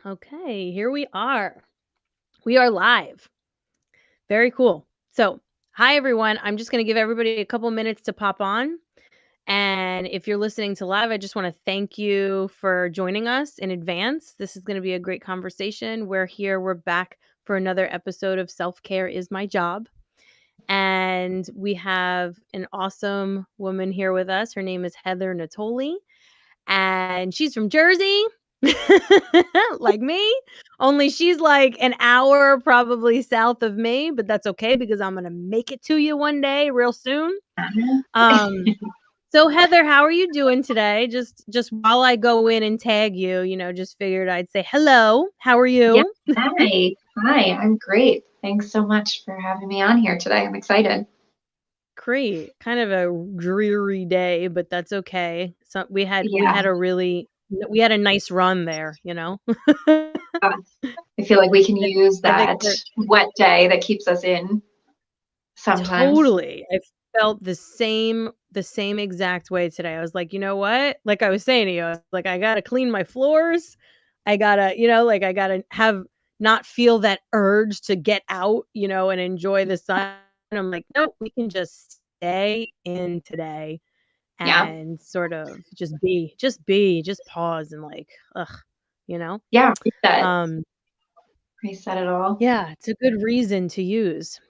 Okay, here we are. We are live. Very cool. So, hi everyone. I'm just going to give everybody a couple minutes to pop on. And if you're listening to live, I just want to thank you for joining us in advance. This is going to be a great conversation. We're back for another episode of Self Care is My Job. And we have an awesome woman here with us. Her name is Heather Natoli, and she's from Jersey. Like me, only she's like an hour probably south of me, but that's okay because I'm gonna make it to you one day real soon. Um, so Heather, how are you doing today? Just while I go in and tag you, just figured I'd say hello. How are Yeah. you? Hi. Hi. I'm great. Thanks so much for having me on here today. I'm excited. Great. Kind of a dreary day, but that's okay. So Yeah. we had a nice run there. uh, I feel like we can use I think that wet day that keeps us in sometimes. totally. I felt the same exact way today. I was like, "You know what?" Like I was saying to you, I was like, "I gotta clean my floors. I gotta, like I gotta have not feel that urge to get out, and enjoy the sun." And I'm like, "Nope, we can just stay in today Yeah. and sort of just pause and like, ugh, you know?" Yeah. Reset. Um, Reset it all. yeah, it's a good reason to use.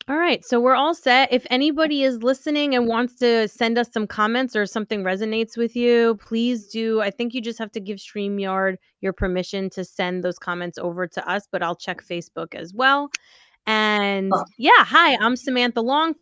All right, so we're all set. If anybody is listening and wants to send us some comments or something resonates with you, please do. I think you just have to give StreamYard your permission to send those comments over to us, but I'll check Facebook as well. And Cool. yeah, hi, I'm Samantha Long.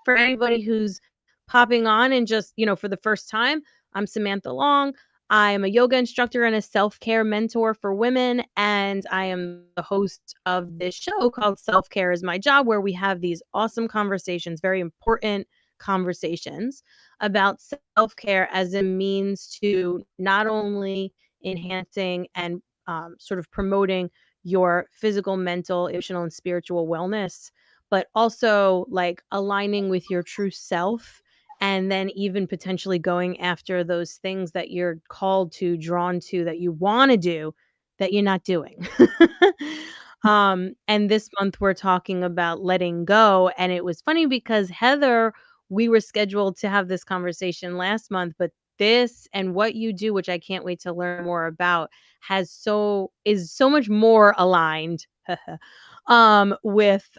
For anybody who's popping on and just, for the first time, I'm Samantha Long. I am a yoga instructor and a self care mentor for women. And I am the host of this show called Self Care is My Job, where we have these awesome conversations, very important conversations about self care as a means to not only enhancing and sort of promoting your physical, mental, emotional, and spiritual wellness, but also like aligning with your true self and then even potentially going after those things that you're called to, drawn to, that you want to do that you're not doing. And this month we're talking about letting go. And it was funny because Heather, we were scheduled to have this conversation last month, but this and what you do, which I can't wait to learn more about, is so much more aligned with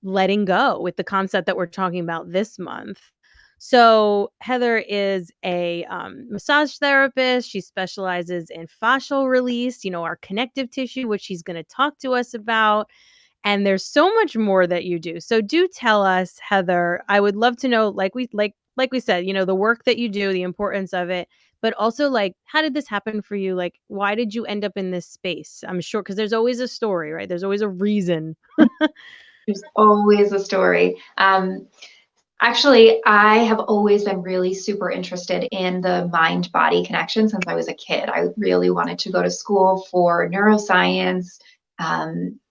letting go, with the concept that we're talking about this month. So Heather is a massage therapist. She specializes in fascial release, our connective tissue, which she's going to talk to us about. And there's so much more that you do. So do tell us, Heather. I would love to know, like we said, the work that you do, the importance of it, but also like how did this happen for you? Like why did you end up in this space? I'm sure because there's always a story, right? There's always a reason. There's always a story. Actually, I have always been really super interested in the mind-body connection since I was a kid. I really wanted to go to school for neuroscience,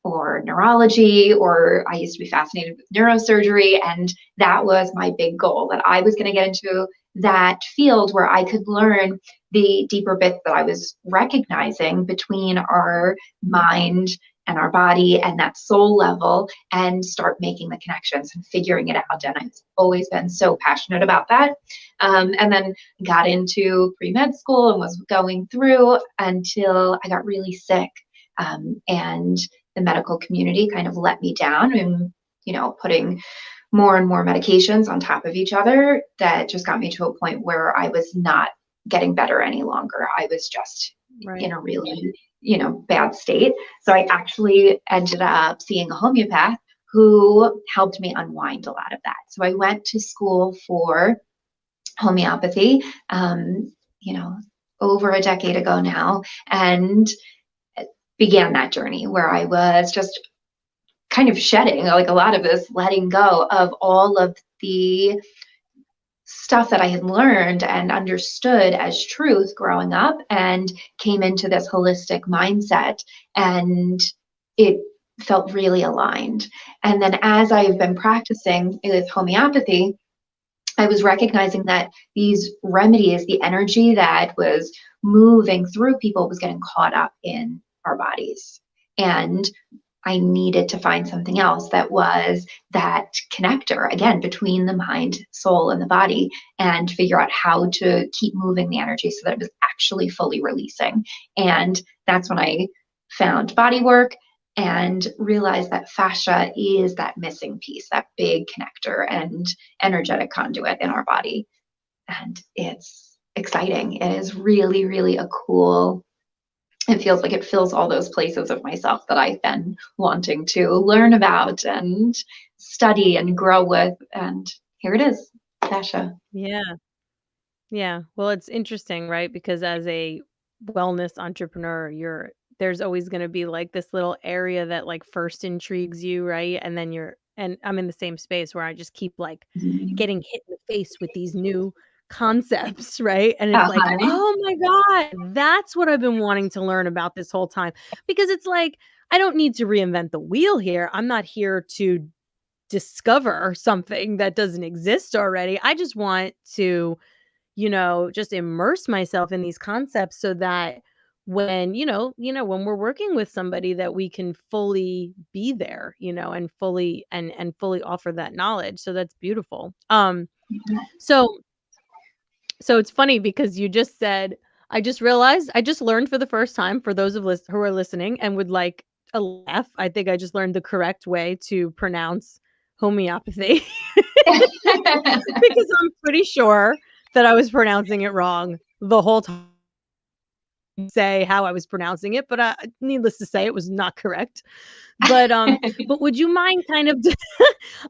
or neurology, or I used to be fascinated with neurosurgery, and that was my big goal, that I was going to get into that field where I could learn the deeper bits that I was recognizing between our mind and our body and that soul level and start making the connections and figuring it out. And I've always been so passionate about that. And then got into pre-med school and was going through until I got really sick. And the medical community kind of let me down and, putting more and more medications on top of each other that just got me to a point where I was not getting better any longer. I was just in Right. a really, bad state. So I actually ended up seeing a homeopath who helped me unwind a lot of that. So I went to school for homeopathy, you know, over a decade ago now, and began that journey where I was just kind of shedding, like a lot of this letting go of all of the stuff that I had learned and understood as truth growing up, and came into this holistic mindset, and it felt really aligned. And then as I've been practicing with homeopathy, I was recognizing that these remedies, the energy that was moving through people was getting caught up in our bodies. And I needed to find something else that was that connector, again, between the mind, soul, and the body, and figure out how to keep moving the energy so that it was actually fully releasing. And that's when I found body work and realized that fascia is that missing piece, that big connector and energetic conduit in our body. And it's exciting. It is really, really a cool, it feels like it fills all those places of myself that I've been wanting to learn about and study and grow with. And here it is, fascia. Yeah. Yeah. Well, it's interesting, right? Because as a wellness entrepreneur, there's always going to be like this little area that like first intrigues you, right? And then and I'm in the same space where I just keep like Mhm. getting hit in the face with these new concepts, right? And it's like, Uh-huh. "Oh my god, that's what I've been wanting to learn about this whole time." Because it's like I don't need to reinvent the wheel here. I'm not here to discover something that doesn't exist already. I just want to just immerse myself in these concepts so that when, when we're working with somebody that we can fully be there, and fully offer that knowledge. So that's beautiful. So so it's funny because you just said, I just realized, I just learned for the first time for those who are listening and would like a laugh. I think I just learned the correct way to pronounce homeopathy because I'm pretty sure that I was pronouncing it wrong the whole time. Say how I was pronouncing it, but needless to say, it was not correct. But would you mind kind of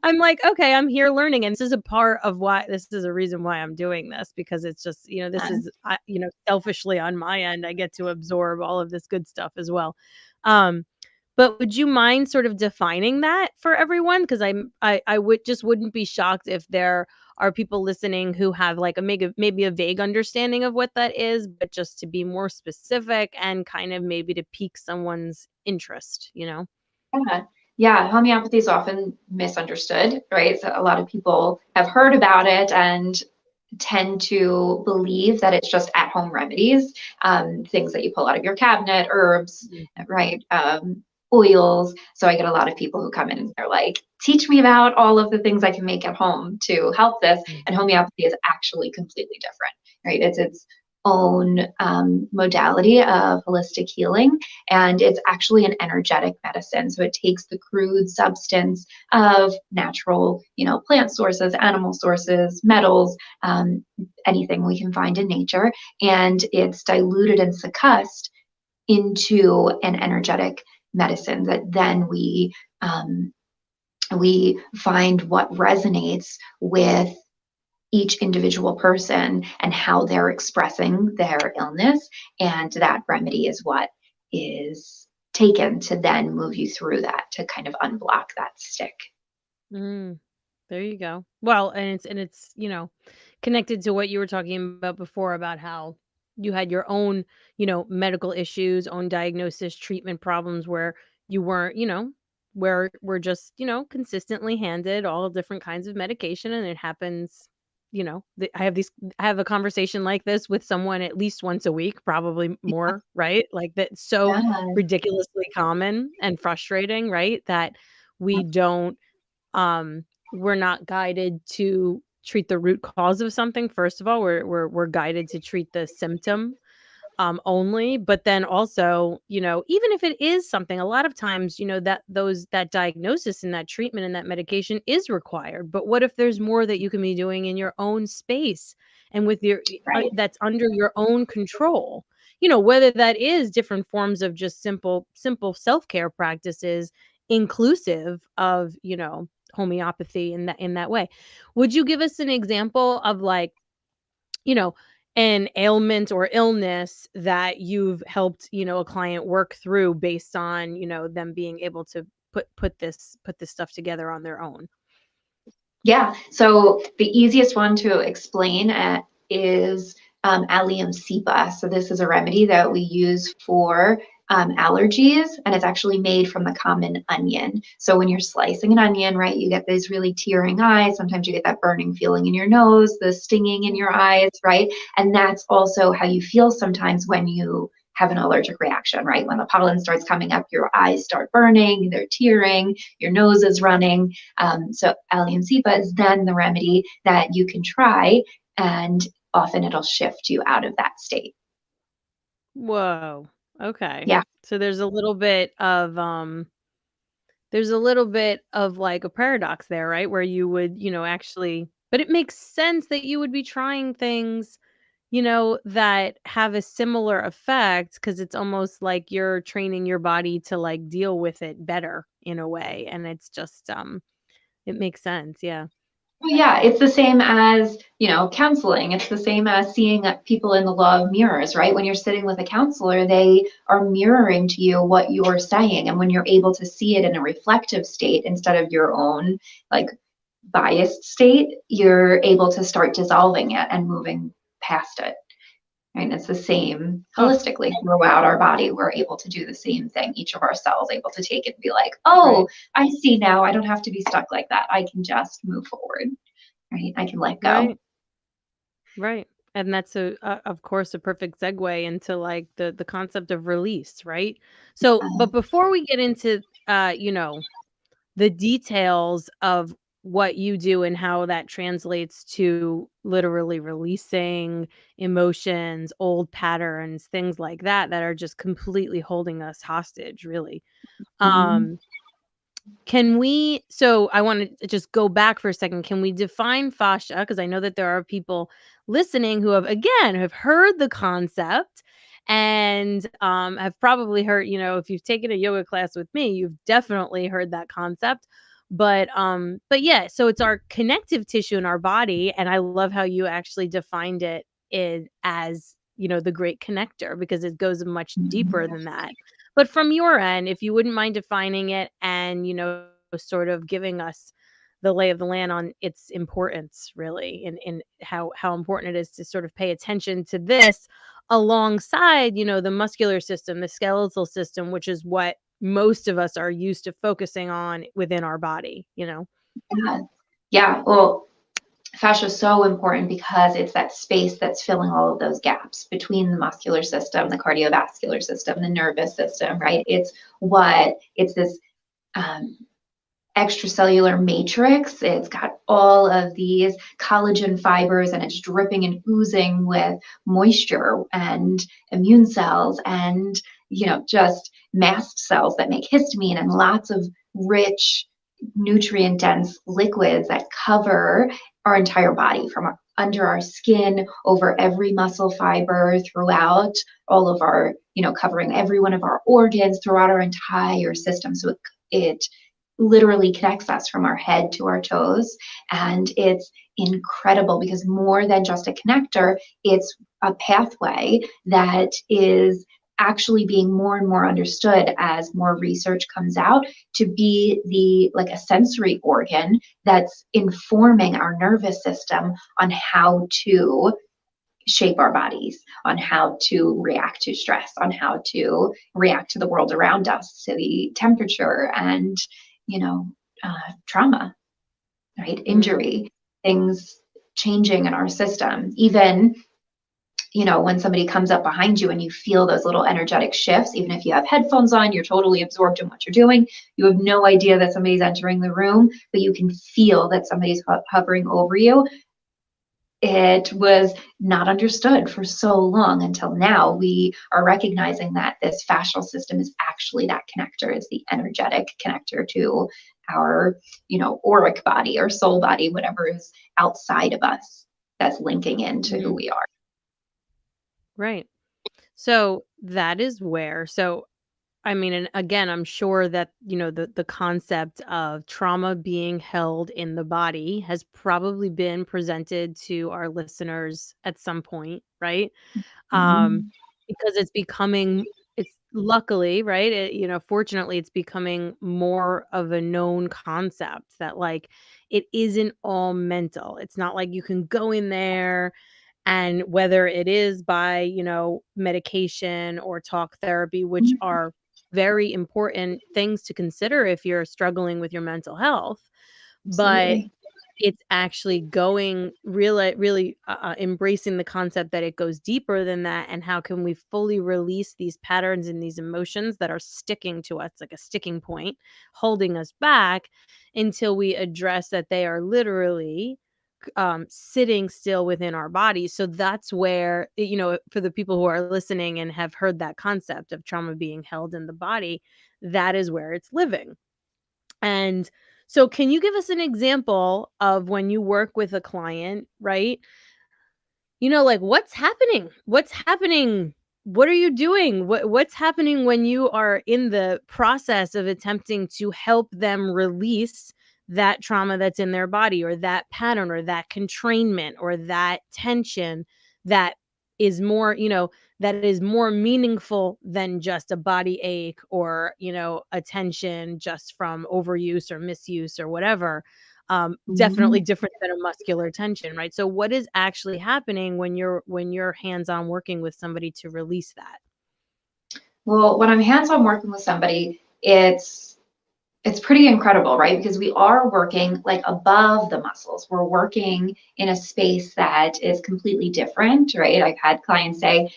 I'm like, "Okay, I'm here learning, and this is a part of why this is a reason why I'm doing this because it's just, this is selfishly on my end, I get to absorb all of this good stuff as well." Um, but would you mind sort of defining that for everyone? Because wouldn't be shocked if there are people listening who have like maybe a vague understanding of what that is, but just to be more specific and kind of maybe to pique someone's interest, you know? Yeah. Yeah, homeopathy is often misunderstood, right? So a lot of people have heard about it and tend to believe that it's just at-home remedies, things that you pull out of your cabinet, herbs, Mhm. right? Oils. So I get a lot of people who come in and they're like, teach me about all of the things I can make at home to help this. And Mhm. homeopathy is actually completely different, right? It's its own modality of holistic healing, and it's actually an energetic medicine. So it takes the crude substance of natural, plant sources, animal sources, metals, anything we can find in nature, and it's diluted and succussed into an energetic medicine that then we find what resonates with each individual person and how they're expressing their illness. And that remedy is what is taken to then move you through that to kind of unblock that stick. Mm. There you go. Well, and it's, connected to what you were talking about before about how you had your own, medical issues, own diagnosis, treatment problems where you weren't, where we're just, consistently handed all different kinds of medication and it happens, I have a conversation like this with someone at least once a week, probably more, right? Like that's so Yeah. ridiculously common and frustrating, right? That we don't um, we're not guided to treat the root cause of something, first of all, we're guided to treat the symptom, only, but then also, even if it is something, a lot of times, that diagnosis and that treatment and that medication is required, but what if there's more that you can be doing in your own space and with Right. that's under your own control? Whether that is different forms of just simple self-care practices inclusive of, homeopathy in that way. Would you give us an example of like, you know, an ailment or illness that you've helped, a client work through based on, them being able to put this stuff together on their own? Yeah. So the easiest one to explain is allium cepa. So this is a remedy that we use for allergies, and it's actually made from the common onion. So when you're slicing an onion, right, you get these really tearing eyes. Sometimes you get that burning feeling in your nose, the stinging in your eyes, right? And that's also how you feel sometimes when you have an allergic reaction, right? When the pollen starts coming up, your eyes start burning, they're tearing, your nose is running. So Allium cepa is then the remedy that you can try, and often it'll shift you out of that state. Whoa. Okay. Yeah. So there's a little bit of like a paradox there, right? Where you would, actually, but it makes sense that you would be trying things, that have a similar effect because it's almost like you're training your body to like deal with it better in a way. And it's just, it makes sense. Yeah. Well, yeah, it's the same as, counseling. It's the same as seeing people in the law of mirrors, right? When you're sitting with a counselor, they are mirroring to you what you're saying. And when you're able to see it in a reflective state instead of your own, like, biased state, you're able to start dissolving it and moving past it. And it's the same Oh, holistically throughout our body. We're able to do the same thing. Each of our cells able to take it and be like, oh, right. I see now. I don't have to be stuck like that. I can just move forward, right? I can let go. Right. Right. And that's of course a perfect segue into like the concept of release, right? So, Uh, but before we get into the details of what you do and how that translates to literally releasing emotions, old patterns, things like that that are just completely holding us hostage, really. mm, Um can we so I wanna just go back for a second. Can we define fascia? Because I know that there are people listening who have, again, have heard the concept and, have probably heard, if you've taken a yoga class with me, you've definitely heard that concept. But yeah, so it's our connective tissue in our body, and I love how you actually defined it as, the great connector because it goes much deeper mm. than that. But from your end, if you wouldn't mind defining it and, sort of giving us the lay of the land on its importance really and how important it is to sort of pay attention to this alongside, the muscular system, the skeletal system, which is what most of us are used to focusing on within our body. Yeah. Yeah. Well, fascia is so important because it's that space that's filling all of those gaps between the muscular system, the cardiovascular system, the nervous system, right? It's this um, extracellular matrix. It's got all of these collagen fibers and it's dripping and oozing with moisture and immune cells and, just mast cells that make histamine and lots of rich, nutrient dense liquids that cover our entire body from under our skin, over every muscle fiber, throughout all of our, covering every one of our organs, throughout our entire system. So it literally connects us from our head to our toes. And it's incredible because more than just a connector, it's a pathway that is actually being more and more understood as more research comes out to be the like a sensory organ that's informing our nervous system on how to shape our bodies, on how to react to stress, on how to react to the world around us, to the temperature and, you know, trauma, right? Mm, Injury, things changing in our system. Even, when somebody comes up behind you and you feel those little energetic shifts, even if you have headphones on, you're totally absorbed in what you're doing. You have no idea that somebody's entering the room, but you can feel that somebody's hovering over you. It was not understood for so long until now we are recognizing that this fascial system is actually that connector. It's the energetic connector to our, auric body or soul body, whatever is outside of us that's linking into who mhm. we are. Right. So that is where so I mean, and again, I'm sure that, the concept of trauma being held in the body has probably been presented to our listeners at some point, right? Um, Mhm. because it's luckily, right? Fortunately, it's becoming more of a known concept that like it isn't all mental. It's not like you can go in there and whether it is by, medication or talk therapy, which are very important things to consider if you're struggling with your mental health. But Absolutely. it's actually going really embracing the concept that it goes deeper than that, and how can we fully release these patterns and these emotions that are sticking to us like a sticking point, holding us back until we address that they are literally sitting still within our bodies. So that's where, for the people who are listening and have heard that concept of trauma being held in the body, that is where it's living. And so, can you give us an example of when you work with a client, right? Like, what's happening? What's happening? What are you doing? What's happening when you are in the process of attempting to help them release that trauma that's in their body, or that pattern, or that constrainment, or that tension that is more, that is more meaningful than just a body ache, or, a tension just from overuse or misuse or whatever. Mhm. Definitely different than a muscular tension, right? So what is actually happening when you're hands-on working with somebody to release that? Well, when I'm hands-on working with somebody, it's pretty incredible, right? Because we are working like above the muscles. We're working in a space that is completely different, right? I've had clients say,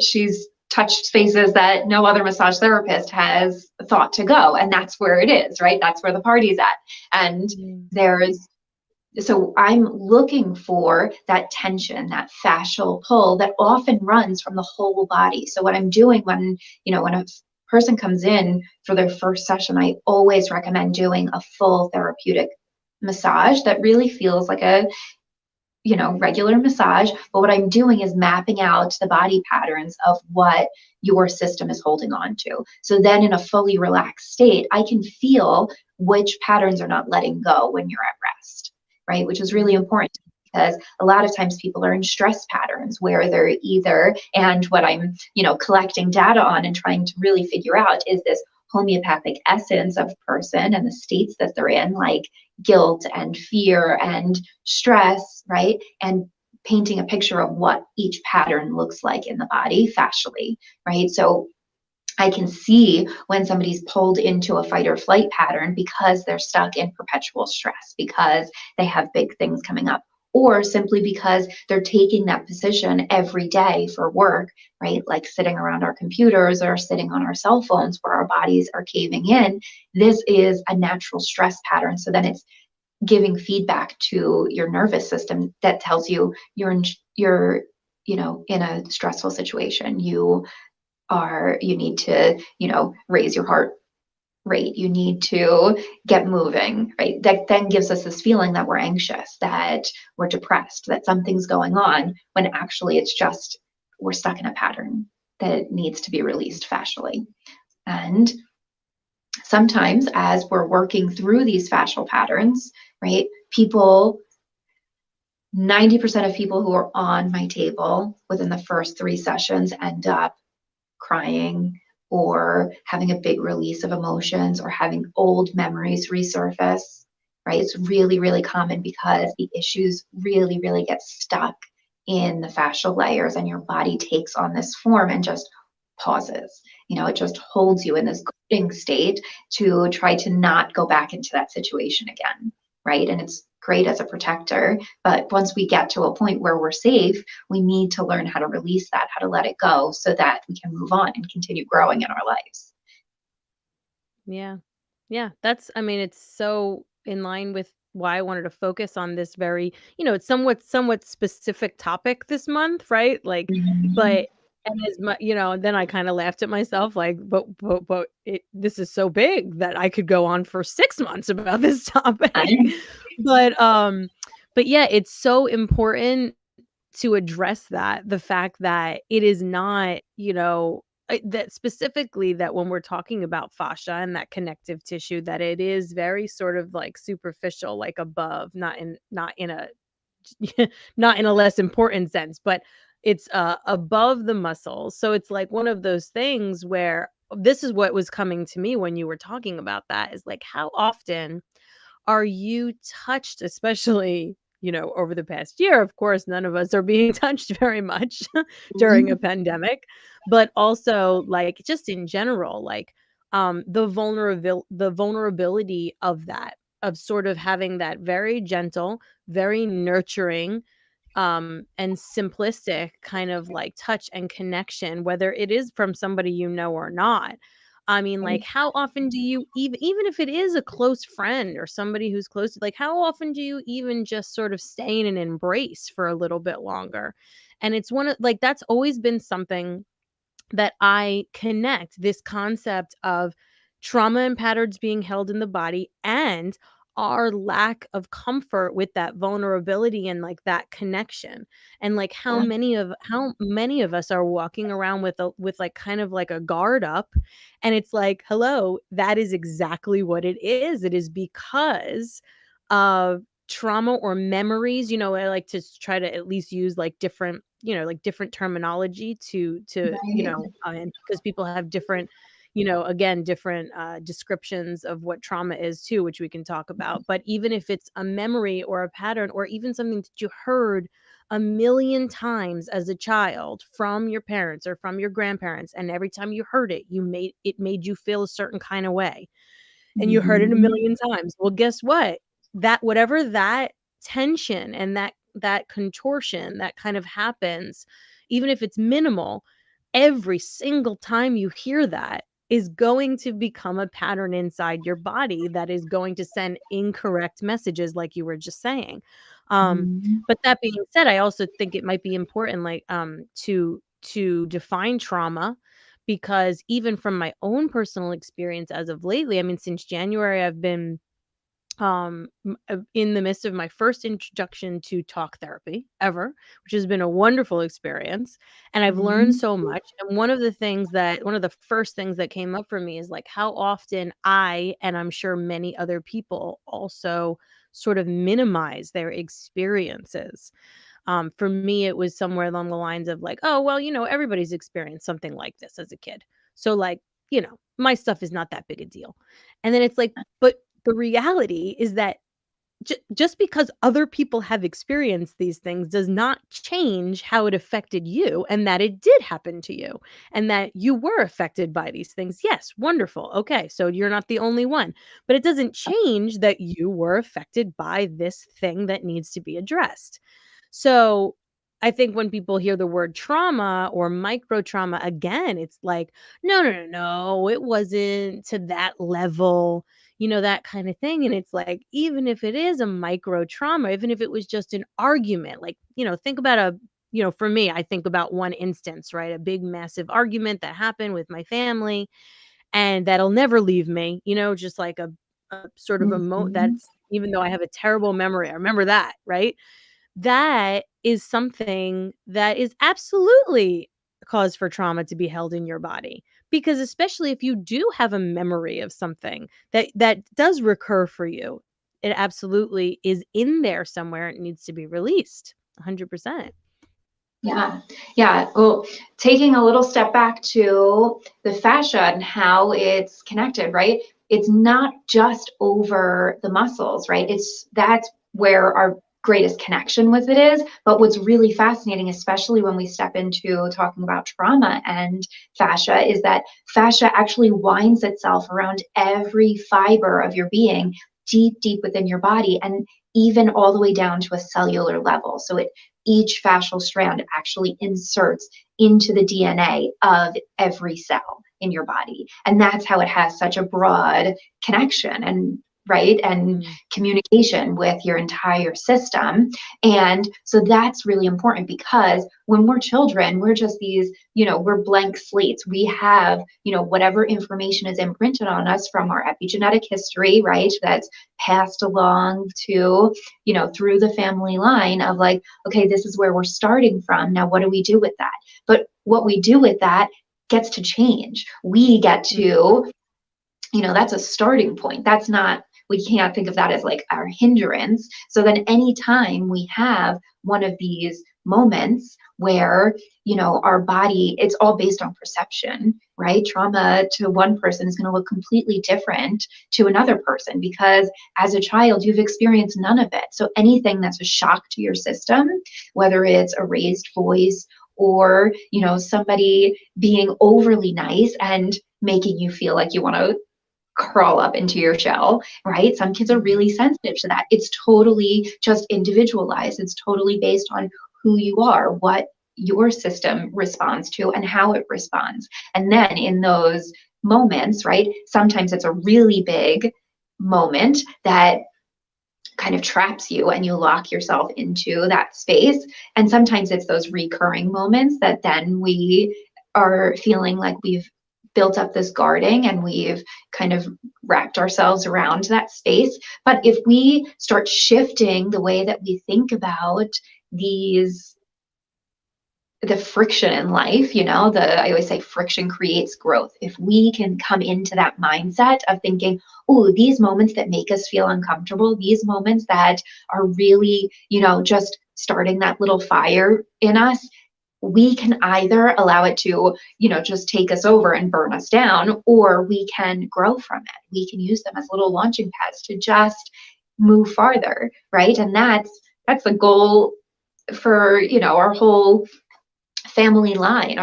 she's touched spaces that no other massage therapist has thought to go. And that's where it is, right? That's where the party's at. And Mm. there's so I'm looking for that tension, that fascial pull that often runs from the whole body. So what I'm doing when a person comes in for their first session, I always recommend doing a full therapeutic massage that really feels like a regular massage. But what I'm doing is mapping out the body patterns of what your system is holding on to. So then in a fully relaxed state, I can feel which patterns are not letting go when you're at rest, right? Which is really Mhm. important because a lot of times people are in stress patterns where they're either, and what I'm, collecting data on and trying to really figure out is this homeopathic essence of person and the states that they're in, like guilt and fear and stress, right? And painting a picture of what each pattern looks like in the body fascially, right? So I can see when somebody's pulled into a fight or flight pattern because they're stuck in perpetual stress, because they have big things coming up, or simply because they're taking that position every day for work, right? Like sitting around our computers or sitting on our cell phones where our bodies are caving in. This is a natural stress pattern. So then it's giving feedback to your nervous system that tells you you're in a stressful situation. You need to raise your heart rate, you need to get moving, right? That then gives us this feeling that we're anxious, that we're depressed, that something's going on, when actually it's just we're stuck in a pattern that needs to be released fascially. And sometimes as we're working through these fascial patterns, right, 90% of people who are on my table within the first 3 sessions end up crying or having a big release of emotions or having old memories resurface, right? It's really, really common because the issues really, really get stuck in the fascial layers, and your body takes on this form and just pauses. It just holds you in this gripping state to try to not go back into that situation again, right? And it's great as a protector. But once we get to a point where we're safe, we need to learn how to release that, how to let it go so that we can move on and continue growing in our lives. Yeah. Yeah, I mean, it's so in line with why I wanted to focus on this very, it's somewhat specific topic this month, right? Like, Mhm. but and as much, then I kind of laughed at myself, like, but this is so big that I could go on for 6 months about this topic. But but yeah, it's so important to address the fact that it is not, that specifically, that when we're talking about fascia and that connective tissue, that it is very sort of like superficial, like above, not in a not in a less important sense, but it's above the muscles. So it's like one of those things where this is what was coming to me when you were talking about that, is like, how often are you touched, especially, over the past year? Of course, none of us are being touched very much during a Mhm. pandemic, but also, like, just in general, like, the vulnerability of that. sort of having that very gentle, very nurturing, and simplistic kind of like touch and connection, whether it is from somebody you know or not. I mean, like, how often do you even if it is a close friend or somebody who's close, like, how often do you even just sort of stay in an embrace for a little bit longer? And it's one of like that's always been something that I connect this concept of trauma and patterns being held in the body and our lack of comfort with that vulnerability and like that connection, and like how many of us are walking around with a with like kind of like a guard up, and it's like, hello, that is exactly what it is because of trauma or memories. I like to try to at least use like different, like different terminology to, Right. and because people have different, again, different descriptions of what trauma is too, which we can talk about. But even if it's a memory or a pattern or even something that you heard a million times as a child from your parents or from your grandparents, and every time you heard it, made you feel a certain kind of way, and you heard it a Mhm. million times. Well, guess what? That whatever that tension and that contortion that kind of happens, even if it's minimal, every single time you hear that is going to become a pattern inside your body that is going to send incorrect messages like you were just saying. Mhm. But that being said, I also think it might be important, like, to define trauma, because even from my own personal experience as of lately, I mean, since January, I've been in the midst of my first introduction to talk therapy ever, which has been a wonderful experience. And I've learned Mhm. so much. And one of the first things that came up for me is like how often I, and I'm sure many other people also sort of minimize their experiences. For me, it was somewhere along the lines of like, oh, well, everybody's experienced something like this as a kid. So, like, my stuff is not that big a deal. And then it's like, but the reality is that just because other people have experienced these things does not change how it affected you, and that it did happen to you, and that you were affected by these things. Yes, wonderful. Okay, so you're not the only one, but it doesn't change that you were affected by this thing that needs to be addressed. So, I think when people hear the word trauma or micro trauma, again, it's like, no, no, no, no, it wasn't to that level, that kind of thing. And it's like, even if it is a micro trauma, even if it was just an argument, like, think about for me, I think about one instance, right? A big, massive argument that happened with my family and that'll never leave me, just like a sort of Mhm. that's, even though I have a terrible memory, I remember that, right? That is something that is absolutely cause for trauma to be held in your body, because especially if you do have a memory of something that does recur for you, it absolutely is in there somewhere. It needs to be released 100%. Yeah, yeah. Well, taking a little step back to the fascia and how it's connected, right? It's not just over the muscles, right? That's where our greatest connection with it is. But what's really fascinating, especially when we step into talking about trauma and fascia, is that fascia actually winds itself around every fiber of your being, deep, deep within your body, and even all the way down to a cellular level. So each fascial strand actually inserts into the DNA of every cell in your body. And that's how it has such a broad connection and right and Mm, communication with your entire system. And so that's really important because when we're children, we're just these, we're blank slates. We have, whatever information is imprinted on us from our epigenetic history, right? That's passed along to, through the family line of like, okay, this is where we're starting from. Now, what do we do with that? But what we do with that gets to change. We get mm, to, that's a starting point. That's not, we can't think of that as like our hindrance. So then anytime we have one of these moments where, our body, it's all based on perception, right? Trauma to one person is going to look completely different to another person because as a child, you've experienced none of it. So anything that's a shock to your system, whether it's a raised voice or, somebody being overly nice and making you feel like you want to crawl up into your shell, right? Some kids are Mhm. really sensitive to that. It's totally just individualized. It's totally based on who you are, what your system responds to, and how it responds. And then in those moments, right, sometimes it's a really big moment that kind of traps you and you lock yourself into that space. And sometimes it's those recurring moments that then we are feeling like we've built up this guarding and we've kind of wrapped ourselves around that space. But if we start shifting the way that we think about these, the friction in life, I always say friction creates growth. If we can come into that mindset of thinking, oh, these moments that make us feel uncomfortable, these moments that are really, just starting that little fire in us, we can either allow it to, just take us over and burn us down, or we can grow from it. We can use them as little launching pads to just move farther, right? And that's the goal for, our whole family line.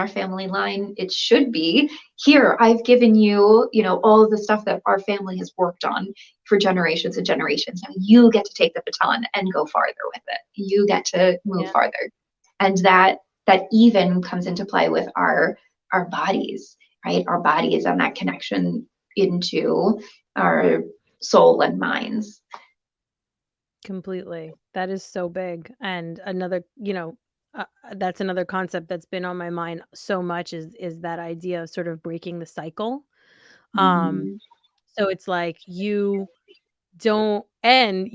It should be, here, I've given you, all of the stuff that our family has worked on for generations and generations. Now you get to take the baton and go farther with it. You get to move Yeah, farther. And that even comes into play with our bodies, right? Our bodies and that connection into our soul and minds. completely. That is so big. And another, that's another concept that's been on my mind so much is that idea of sort of breaking the cycle. Um, Mm-hmm. so it's like you don't and,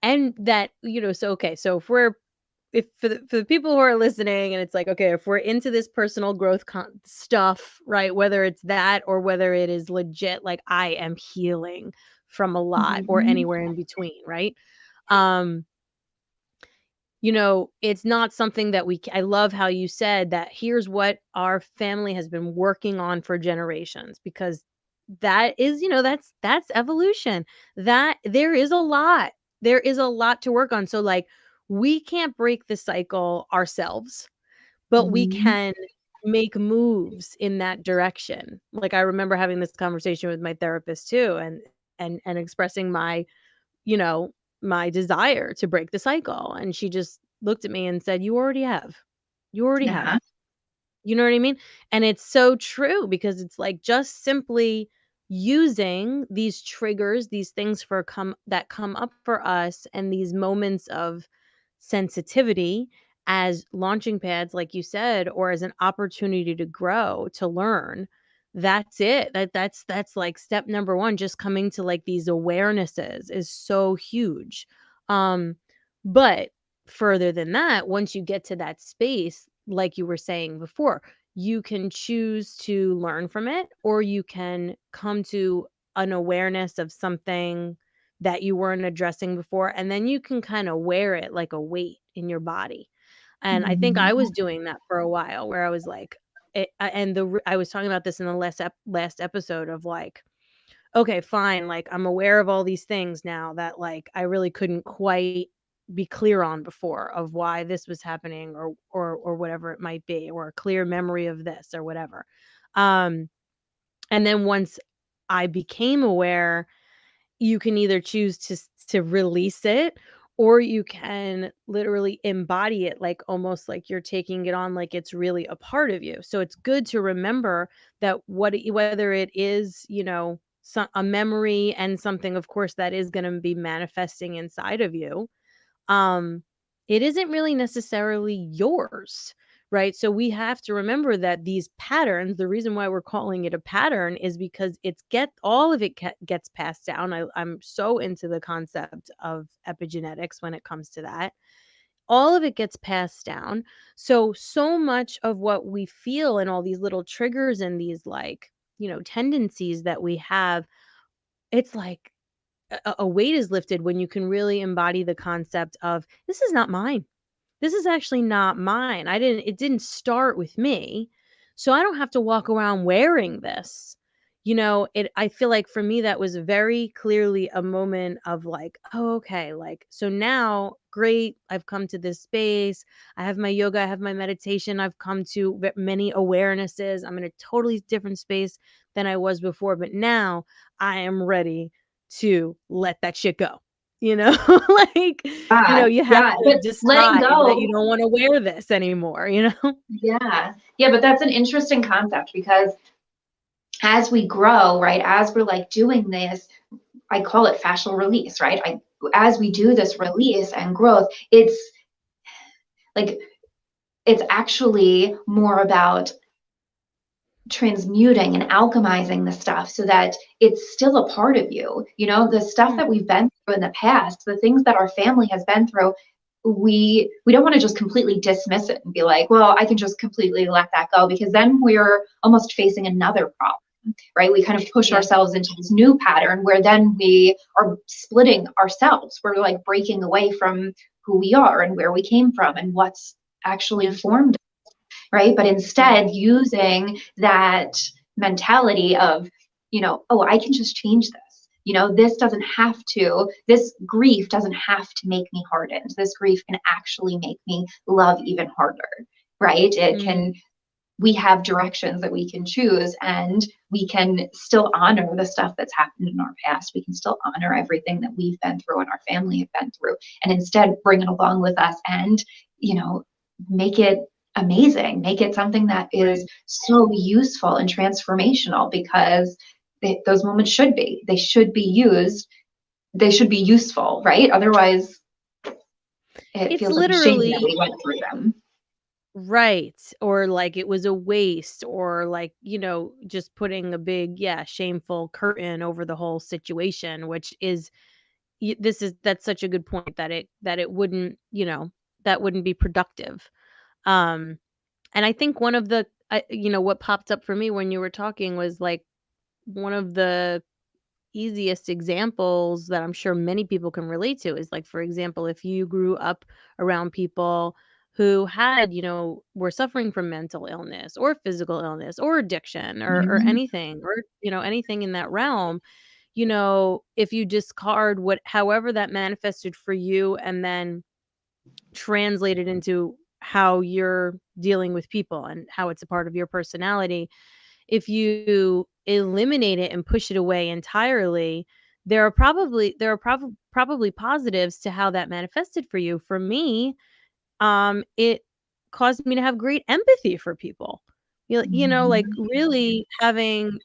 and that, so okay, so if for the people who are listening and it's like, okay, if we're into this personal growth stuff, right? Whether it's that or whether it is legit, like I am healing from a lot or Mm-hmm. anywhere in between, right? Um, it's not something that I love how you said that here's what our family has been working on for generations because that is, that's evolution. That there is a lot. There is a lot to work on. So like we can't break the cycle ourselves, but we Mm-hmm. can make moves in that direction. Like I remember having this conversation with my therapist too and expressing you know, my desire to break the cycle. And she just looked at me and said, "You already have. You already have." Yeah. You know what I mean? And it's so true because it's like just simply using these triggers, these things that come up for us and these moments of sensitivity as launching pads like you said or as an opportunity to grow, to learn. That's it. That's like step number 1, just coming to like these awarenesses is so huge. Um but further than that, once you get to that space, like you were saying before, you can choose to learn from it, or you can come to an awareness of something that you weren't addressing before, and then you can kind of wear it like a weight in your body. And I think I Mm-hmm. was doing that for a while, where I was like, I was talking about this in the last episode of like, okay, fine, like, I'm aware of all these things now that, like, I really couldn't quite be clear on before of why this was happening or whatever it might be, or a clear memory of this or whatever. Um, and then once I became aware, you can either choose to release it, or you can literally embody it, like, almost like you're taking it on like it's really a part of you. So it's good to remember that whether it is, a memory and something, of course, that is gonna be manifesting inside of you, um, it isn't really necessarily yours, right? So we have to remember that these patterns, the reason why we're calling it a pattern is because all of it gets passed down. I'm so into the concept of epigenetics when it comes to that. All of it gets passed down. So much of what we feel and all these little triggers and these like, tendencies that we have, it's like a weight is lifted when you can really embody the concept of this is not mine. This is actually not mine. It didn't start with me. So I don't have to walk around wearing this. I feel like for me that was very clearly a moment of like, oh, okay, like so now great, I've come to this space. I have my yoga, I have my meditation, I've come to many awarenesses. I'm in a totally different space than I was before, but now I am ready to let that shit go. You know, like, you have Yeah, to but letting decide that you go, don't want to wear this anymore, you know? yeah. Yeah, but that's an interesting concept because as we grow, right, as we're like doing this, I call it fascial release, right? As we do this release and growth, like it's actually more about transmuting and alchemizing the stuff so that it's still a part of you. The stuff that we've been through in the past, the things that our family has been through, we don't want to just completely dismiss it and be like, well, I can just completely let that go, because then we're almost facing another problem. Right? We kind of push Yeah. ourselves into this new pattern where then we are splitting ourselves. We're like breaking away from who we are and where we came from and what's actually Yeah. formed, right? But Right. instead, using that mentality of, oh, I can just change this. This grief doesn't have to make me hardened. This grief can actually make me love even harder, right? Mm. We have directions that we can choose, and we can still honor the stuff that's happened in our past. We can still honor everything that we've been through and our family have been through, and instead bring it along with us and, make it amazing, make it something that is Right. so useful and transformational, because those moments should be used, they should be useful, right? Otherwise, it It's feels like a shame that literally we went through them. right, or like it was a waste, or like, just putting a big, yeah, shameful curtain over the whole situation, which is that's such a good point that it wouldn't, that wouldn't be productive. Um, and I think one of the what popped up for me when you were talking was like one of the easiest examples that I'm sure many people can relate to is like, for example, if you grew up around people who had, were suffering from mental illness or physical illness or addiction or Mhm. anything, or, anything in that realm, if you discard what, however that manifested for you and then translate it into how you're dealing with people and how it's a part of your personality, if you eliminate it and push it away entirely, there are probably positives to how that manifested for you. For me, it caused me to have great empathy for people. Like Mhm. really having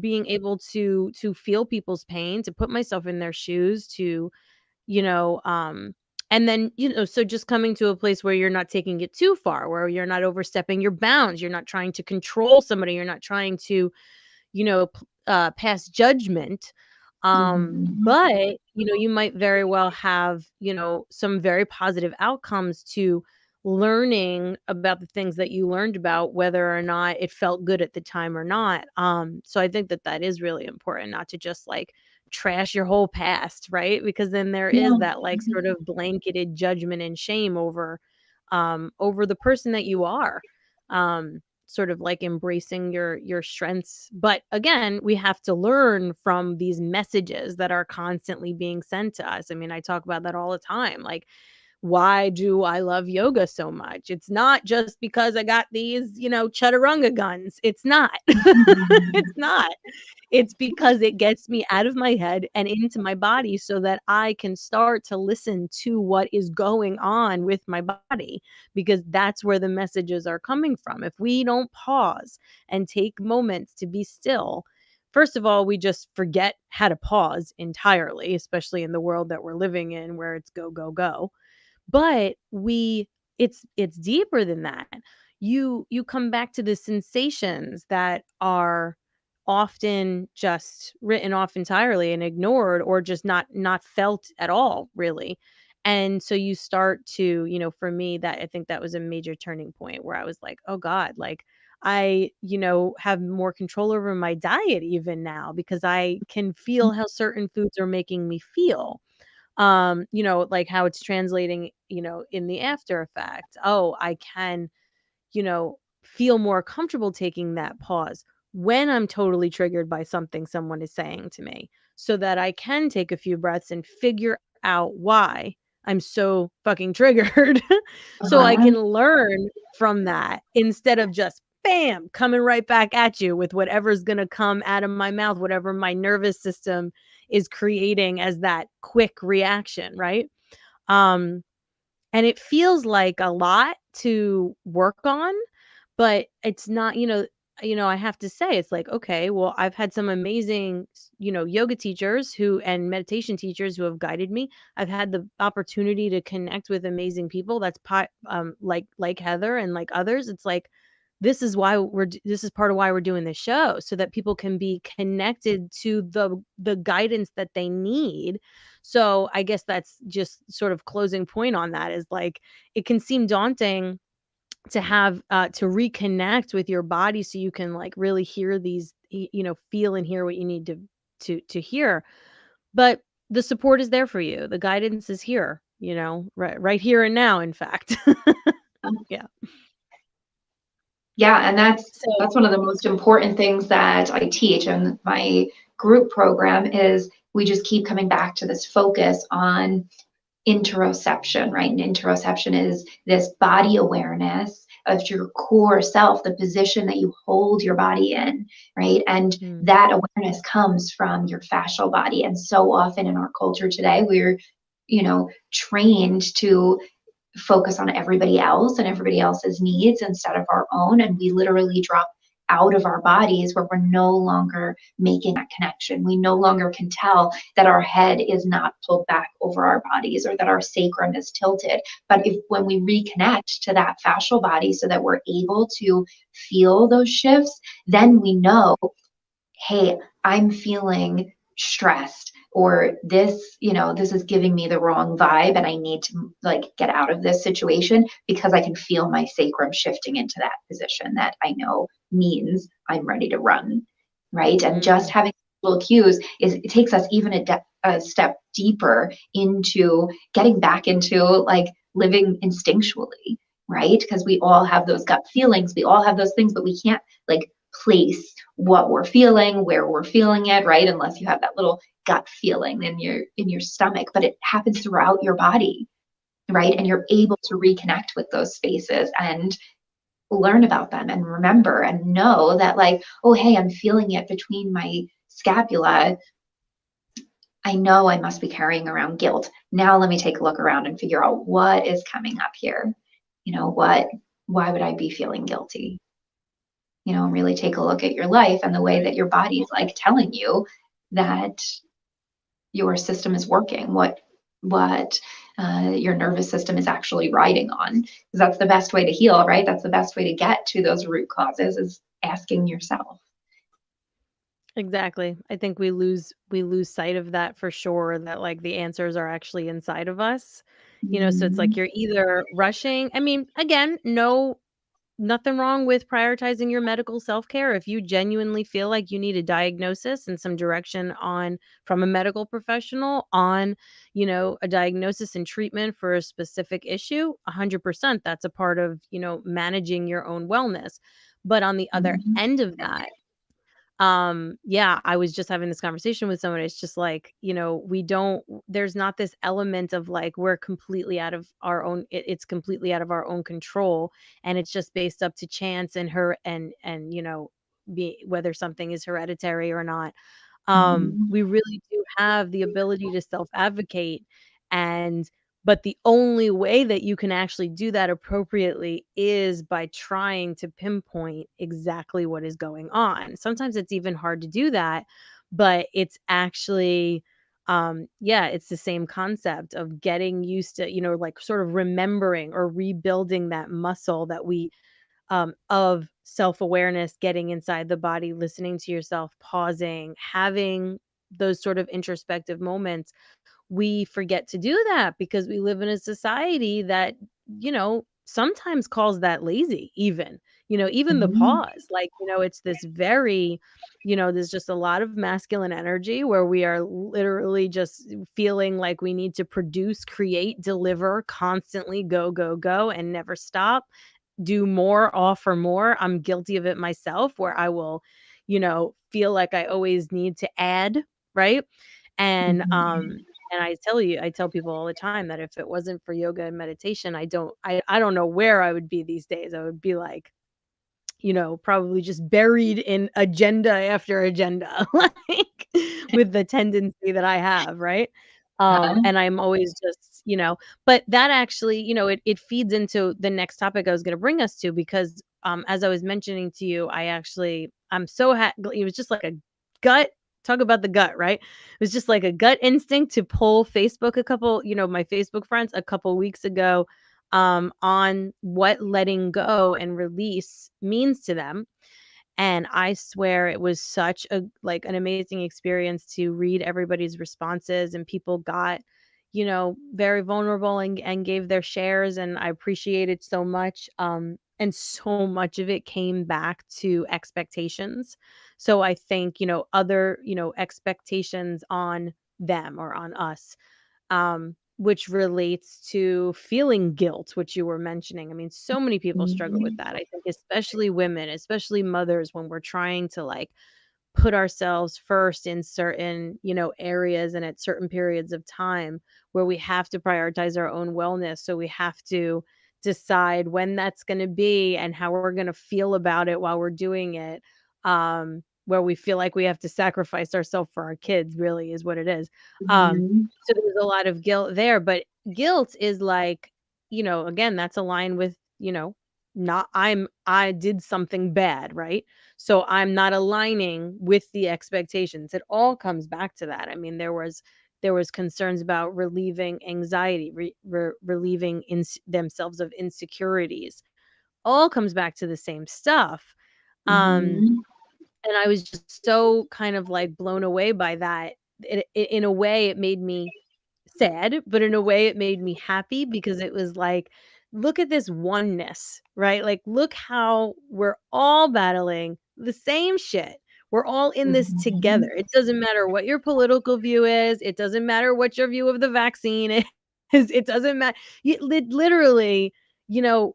being able to feel people's pain, to put myself in their shoes, to you know, and then, so just coming to a place where you're not taking it too far, where you're not overstepping your bounds, you're not trying to control somebody, you're not trying to, pass judgment. Mhm. But, you might very well have, some very positive outcomes to learning about the things that you learned about, whether or not it felt good at the time or not. So I think that that is really important, not to just like trash your whole past, right? Because then there is Yeah. that like sort of blanketed judgment and shame over the person that you are. Sort of like embracing your strengths. But again, we have to learn from these messages that are constantly being sent to us. I mean, I talk about that all the time. Like, why do I love yoga so much? It's not just because I got these, chaturanga guns. It's not. It's not. It's because it gets me out of my head and into my body so that I can start to listen to what is going on with my body, because that's where the messages are coming from. If we don't pause and take moments to be still, first of all, we just forget how to pause entirely, especially in the world that we're living in where it's go, go, go. But it's deeper than that. You come back to the sensations that are often just written off entirely and ignored, or just not felt at all, really. And so you start to, for me, that I think that was a major turning point where I was like, oh God, like I, have more control over my diet even now, because I can feel how certain foods are making me feel. Like how it's translating, in the after effect. Oh, I can, feel more comfortable taking that pause. when I'm totally triggered by something someone is saying to me, so that I can take a few breaths and figure out why I'm so fucking triggered so I Uh-huh. can learn from that instead of just bam coming right back at you with whatever's going to come out of my mouth, whatever my nervous system is creating as that quick reaction, right? Um and it feels like a lot to work on, but it's not, I have to say it's like, okay, well, I've had some amazing, yoga teachers who and meditation teachers who have guided me. I've had the opportunity to connect with amazing people. That's like Heather and like others. It's like this is part of why we're doing this show so that people can be connected to the guidance that they need. So I guess that's just sort of closing point on that is like it can seem daunting to have to reconnect with your body so you can like really hear these feel and hear what you need to hear, but the support is there for you, the guidance is here, right here and now, in fact. Yeah. Yeah, and So that's one of the most important things that I teach in my group program is we just keep coming back to this focus on interoception, right? And interoception is this body awareness of your core self, the position that you hold your body in, right? And mm, that awareness comes from your fascial body. And so often in our culture today, we're, trained to focus on everybody else and everybody else's needs instead of our own. And we literally drop out of our bodies where we're no longer making that connection. We no longer can tell that our head is not pulled back over our bodies or that our sacrum is tilted. But when we reconnect to that fascial body so that we're able to feel those shifts, then we know, hey, I'm feeling stressed, or this is giving me the wrong vibe and I need to like get out of this situation because I can feel my sacrum shifting into that position that I know means I'm ready to run, right? And just mm, having little cues it takes us even a step deeper into getting back into like living instinctually, right? Because we all have those gut feelings, we all have those things, but we can't like place what we're feeling, where we're feeling it, right? Unless you have that little gut feeling in your stomach, but it happens throughout your body, right? And you're able to reconnect with those spaces and learn about them and remember and know that like, oh, hey, I'm feeling it between my scapula. I know I must be carrying around guilt. Now let me take a look around and figure out what is coming up here. Why would I be feeling guilty? Really take a look at your life and the way that your body is like telling you that your system is working, what your nervous system is actually riding on. Because that's the best way to heal, right? That's the best way to get to those root causes is asking yourself. exactly. I think we lose sight of that for sure, that like the answers are actually inside of us. So it's like Mhm. you're either rushing, I mean, again, nothing wrong with prioritizing your medical self-care. If you genuinely feel like you need a diagnosis and some direction on from a medical professional on, a diagnosis and treatment for a specific issue, 100% that's a part of, managing your own wellness. But on the other Mhm. end of that, yeah, I was just having this conversation with someone. It's just like, we don't there's not this element of like we're completely out of our own it's completely out of our own control, and it's just based up to chance and her and be whether something is hereditary or not. Mhm. We really do have the ability to self-advocate, and but the only way that you can actually do that appropriately is by trying to pinpoint exactly what is going on. Sometimes it's even hard to do that, but it's actually yeah, it's the same concept of getting used to, like sort of remembering or rebuilding that muscle that we of self awareness, getting inside the body, listening to yourself, pausing, having those sort of introspective moments. We forget to do that because we live in a society that, sometimes calls that lazy, even the Mhm. pause. Like, it's this very, there's just a lot of masculine energy where we are literally just feeling like we need to produce, create, deliver, constantly go, go, go, and never stop, do more, offer more. I'm guilty of it myself where I will, feel like I always need to add, right? And I tell people all the time that if it wasn't for yoga and meditation, I don't know where I would be these days. I would be like, probably just buried in agenda after agenda, like with the tendency that I have, right? And I'm always just, but that actually, it feeds into the next topic I was going to bring us to, because as I was mentioning to you, I'm so it was just like a gut. Talk about the gut, right? It was just like a gut instinct to pull Facebook my Facebook friends a couple weeks ago, on what letting go and release means to them. And I swear it was such an amazing experience to read everybody's responses, and people got, very vulnerable and gave their shares, and I appreciate it so much. And so much of it came back to expectations. So I think, other, expectations on them or on us, which relates to feeling guilt, which you were mentioning. I mean, so many people struggle with that. I think especially women, especially mothers, when we're trying to like put ourselves first in certain, areas and at certain periods of time where we have to prioritize our own wellness. So we have to decide when that's going to be and how we're going to feel about it while we're doing it. Where we feel like we have to sacrifice ourselves for our kids, really is what it is. So there's a lot of guilt there, but guilt is like, again, that's aligned with, not I did something bad, right? So I'm not aligning with the expectations. It all comes back to that. I mean, there was concerns about relieving anxiety, relieving themselves of insecurities. All comes back to the same stuff. Um, and I was just so kind of like blown away by that. In a way, it made me sad, but in a way it made me happy, because it was like, look at this oneness, right? Like, look how we're all battling the same shit. We're all in this together. It doesn't matter what your political view is. It doesn't matter what your view of the vaccine is. It doesn't matter. Literally, you know,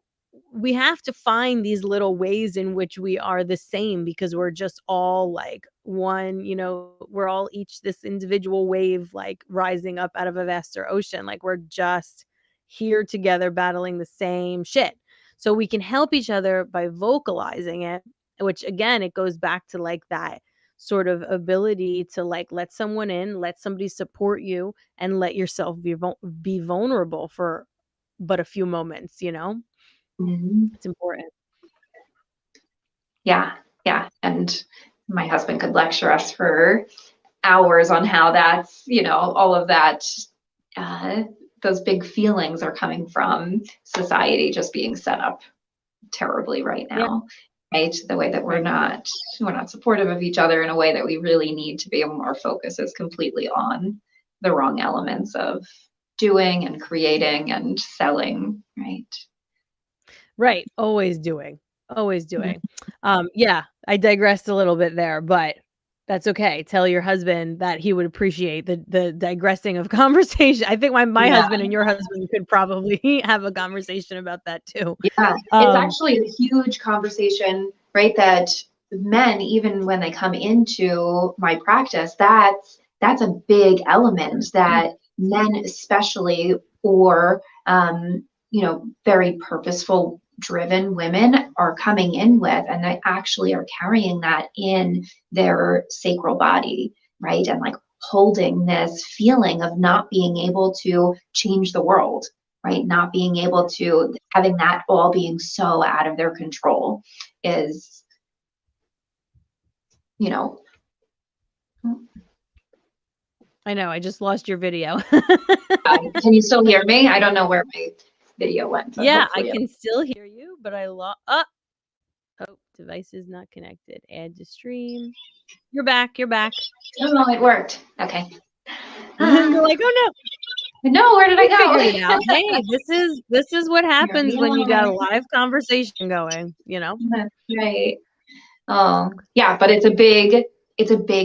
we have to find these little ways in which we are the same, because we're just all like one, we're all each this individual wave, like rising up out of a vaster ocean. Like, we're just here together battling the same shit. So we can help each other by vocalizing it, which again, it goes back to like that sort of ability to like let someone in, let somebody support you, and let yourself be vulnerable for but a few moments, It's important. Yeah, yeah. And my husband could lecture us for hours on how that's, all of that, those big feelings are coming from society just being set up terribly right Yeah, now, right? The way that we're right. not supportive of each other in a way that we really need to be. Our focus is completely on the wrong elements of doing and creating and selling, right? Right, always doing. Yeah, I digressed a little bit there, but that's okay. Tell your husband that he would appreciate the digressing of conversation. I think my Yeah. husband and your husband could probably have a conversation about that too. Yeah, it's Um, actually a huge conversation, right? That men, even when they come into my practice, that's a big element that men, especially, or very purposeful driven women are coming in with, and they actually are carrying that in their sacral body, right? And like holding this feeling of not being able to change the world, right? Not being able to, having that all being so out of their control is, you know, I know, I just lost your video. can you still hear me? I don't know where my video went, but Yeah, I hopefully can still hear you, but I lost. Oh, device is not connected. Add to stream. You're back. You're back. oh, it worked. Okay. You're like, oh no, No, where did I we go? figured it out. Hey, this is what Here we happens when you got a are. live conversation going. That's right. Yeah, but it's a big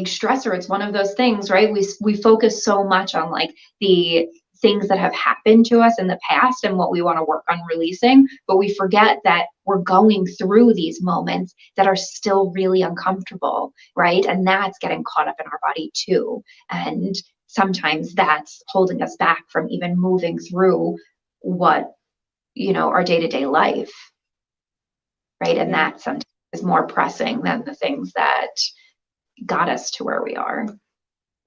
stressor. It's one of those things, right? We focus so much on like the things that have happened to us in the past and what we want to work on releasing, but we forget that we're going through these moments that are still really uncomfortable, right? And that's getting caught up in our body too. And sometimes that's holding us back from even moving through what, our day-to-day life, right? And Yeah. that sometimes is more pressing than the things that got us to where we are.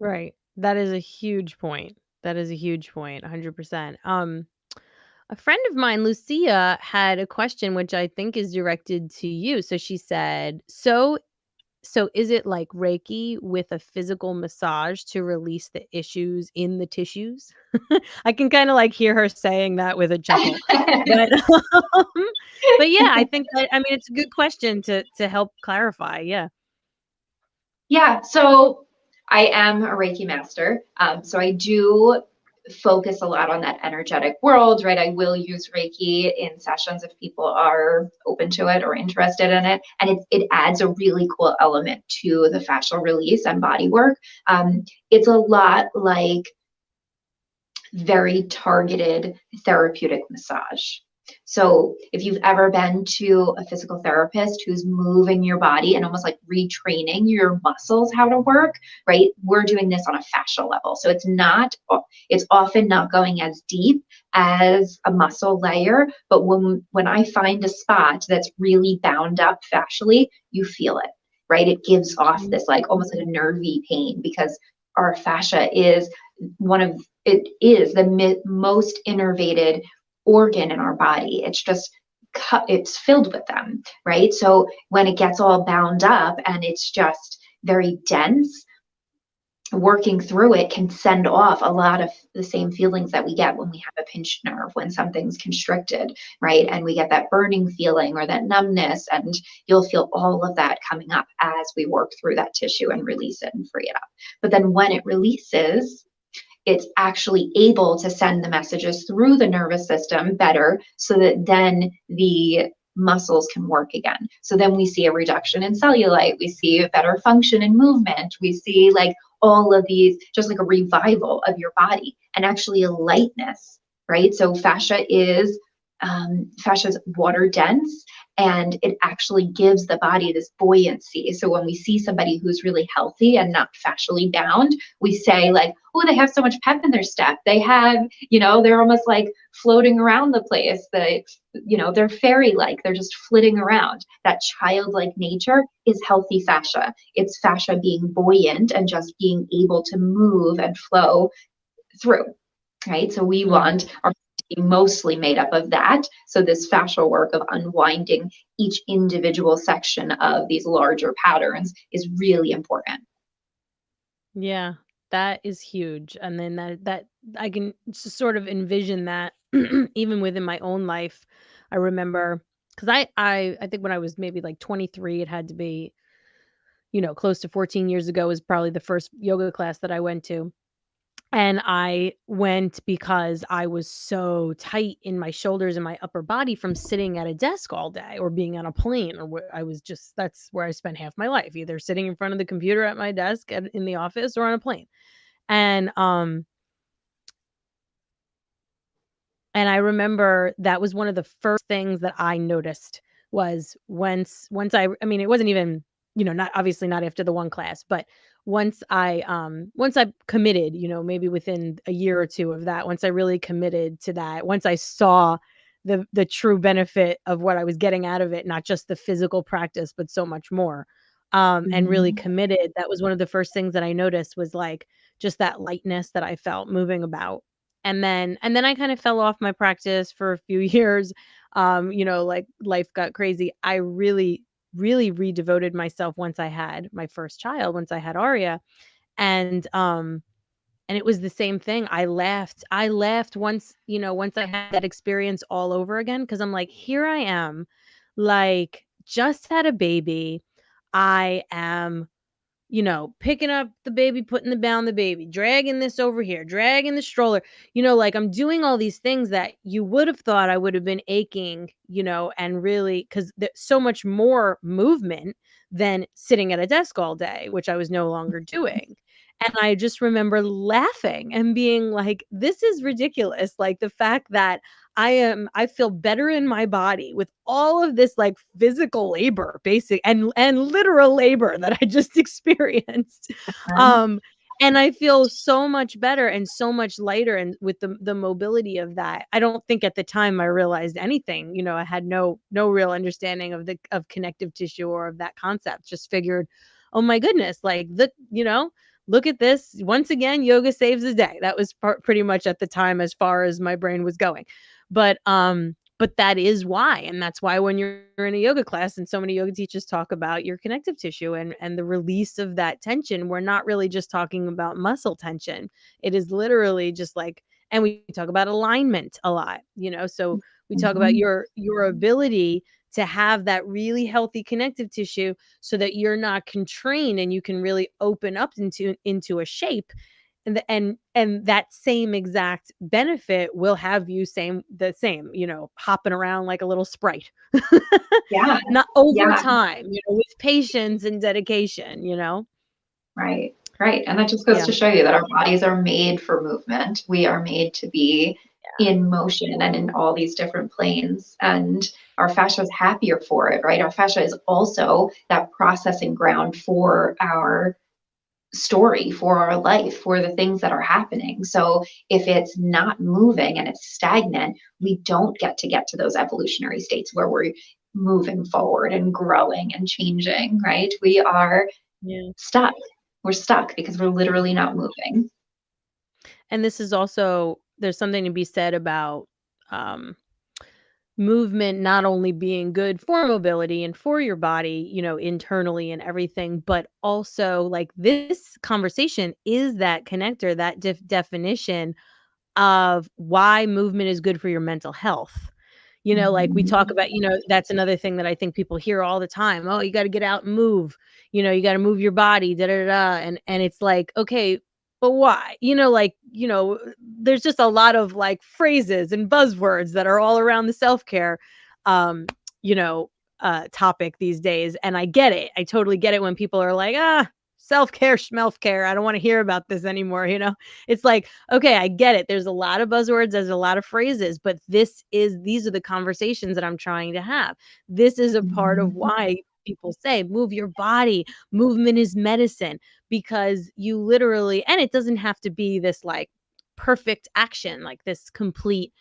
Right. That is a huge point. That is a huge point, 100%. A friend of mine, Lucia, had a question which I think is directed to you. So she said, so is it like Reiki with a physical massage to release the issues in the tissues? I can kind of like hear her saying that with a chuckle. But um, but yeah, I think that, I mean, it's a good question to help clarify. Yeah. Yeah, so I am a Reiki master. So I do focus a lot on that energetic world, right? I will use Reiki in sessions if people are open to it or interested in it. And it adds a really cool element to the fascial release and body work. It's a lot like very targeted therapeutic massage. So if you've ever been to a physical therapist who's moving your body and almost like retraining your muscles how to work, right? We're doing this on a fascial level. So it's often not going as deep as a muscle layer, but when I find a spot that's really bound up fascially, you feel it, right? It gives off this like almost like a nervy pain because our fascia is it is the most innervated organ in our body. It's filled with them, right? So when it gets all bound up and it's just very dense, working through it can send off a lot of the same feelings that we get when we have a pinched nerve, when something's constricted, right? And we get that burning feeling or that numbness, and you'll feel all of that coming up as we work through that tissue and release it and free it up. But then when it releases, it's actually able to send the messages through the nervous system better so that then the muscles can work again. So then we see a reduction in cellulite, we see a better function in movement, we see like all of these, just like a revival of your body and actually a lightness, right? So fascia's water dense, and it actually gives the body this buoyancy. So when we see somebody who's really healthy and not fascially bound, we say like, oh, they have so much pep in their step. They have, they're almost like floating around the place. They're fairy-like. They're just flitting around. That childlike nature is healthy fascia. It's fascia being buoyant and just being able to move and flow through, right? So we want our to be mostly made up of that. So this fascial work of unwinding each individual section of these larger patterns is really important. Yeah, that is huge. And then that I can sort of envision that even within my own life. I remember because I think when I was maybe like 23, it had to be, close to 14 years ago was probably the first yoga class that I went to. And I went because I was so tight in my shoulders and my upper body from sitting at a desk all day or being on a plane or where I was just that's where I spent half my life, either sitting in front of the computer at my desk in the office or on a plane. And and I remember that was one of the first things that I noticed was once I mean, it wasn't even, not obviously not after the one class, but once I committed, maybe within a year or 2 of that, once I really committed to that, once I saw the true benefit of what I was getting out of it, not just the physical practice, but so much more, and really Mm-hmm. committed, that was one of the first things that I noticed was, like, just that lightness that I felt moving about. And then I kind of fell off my practice for a few years. Like life got crazy. I really, really redevoted myself once I had my first child, once I had Aria. And and it was the same thing. I laughed once I had that experience all over again because I'm like, here I am, like just had a baby. I am picking up the baby, putting down the baby, dragging this over here, dragging the stroller, like I'm doing all these things that you would have thought I would have been aching, and really, because there's so much more movement than sitting at a desk all day, which I was no longer doing. And I just remember laughing and being like, this is ridiculous. Like the fact that I feel better in my body with all of this like physical labor, basic and literal labor that I just experienced. Uh-huh. Um, and I feel so much better and so much lighter, and with the mobility of that. I don't think at the time I realized anything. I had no real understanding of connective tissue or of that concept. Just figured, oh my goodness, like look at this. Once again, yoga saves the day. That was pretty much at the time as far as my brain was going. But that is why. And that's why when you're in a yoga class and so many yoga teachers talk about your connective tissue and the release of that tension, we're not really just talking about muscle tension. It is literally just like, and we talk about alignment a lot, so we talk about Mhm. your ability to have that really healthy connective tissue so that you're not constrained and you can really open up into a shape, and that same exact benefit will have you the same, hopping around like a little sprite. Yeah, Not over yeah, time, with patience and dedication. right, right. And that just goes Yeah. to show you that our bodies are made for movement. We are made to be in motion and in all these different planes. And our fascia is happier for it, right? Our fascia is also that processing ground for our story, for our life, for the things that are happening. So if it's not moving and it's stagnant, we don't get to those evolutionary states where we're moving forward and growing and changing, right? We are Yeah. stuck. We're stuck because we're literally not moving. And this is also, there's something to be said about, um movement not only being good for mobility and for your body, internally and everything, but also like this conversation is that connector, that definition of why movement is good for your mental health. Like we talk Mhm. about, that's another thing that I think people hear all the time. Oh, you got to get out and move. You got to move your body, da da da. And it's like, okay, but why? There's just a lot of like phrases and buzzwords that are all around the self-care um, you know, topic these days. And I get it. I totally get it when people are like, self-care, schmelf-care. I don't want to hear about this anymore. It's like, okay, I get it. There's a lot of buzzwords, there's a lot of phrases, but these are the conversations that I'm trying to have. This is a part of Mhm. why people say move your body. Movement is medicine, because you literally, and it doesn't have to be this like perfect action, like this complete,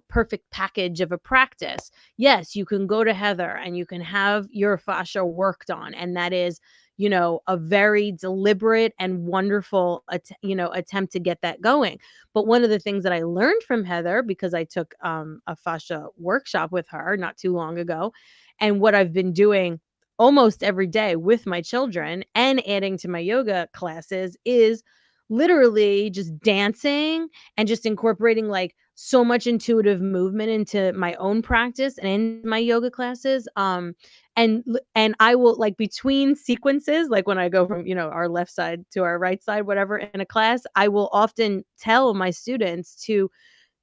perfect package of a practice. Yes, you can go to Heather and you can have your fascia worked on, and that is a very deliberate and wonderful, attempt to get that going. But one of the things that I learned from Heather, because I took a fascia workshop with her not too long ago, and what I've been doing almost every day with my children and adding to my yoga classes, is literally just dancing and just incorporating like so much intuitive movement into my own practice and in my yoga classes. And I will, like, between sequences, like when I go from, our left side to our right side, whatever, in a class, I will often tell my students to